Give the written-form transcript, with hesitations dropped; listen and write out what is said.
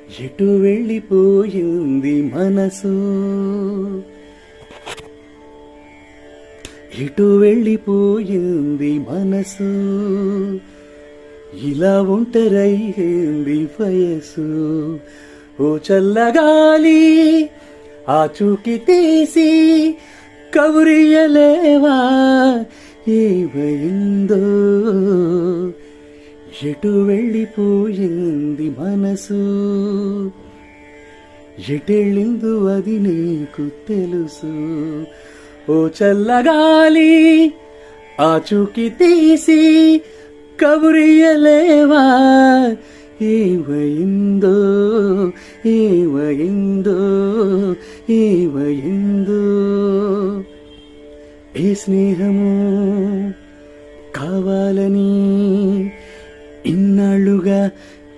ఎటు వెళ్ళిపోయింది మనసు, ఎటు వెళ్ళిపోయింది మనసు, ఇలా ఒంటరయ్యింది వయసు. ఓ చల్లగాలి ఆచూకి తీసి కబురియలేవా, ఏమైందో ఎటు వెళ్ళిపోయింది మనసు, ఎటెళ్ళిందో అది నీకు తెలుసు. ఓ చల్లగాలి ఆచూకి తీసి కబురియలేవా, ఏమైందో ఏమైందో ఏమైందో. ఏ స్నేహము కావాలని ఇన్నాళ్ళుగా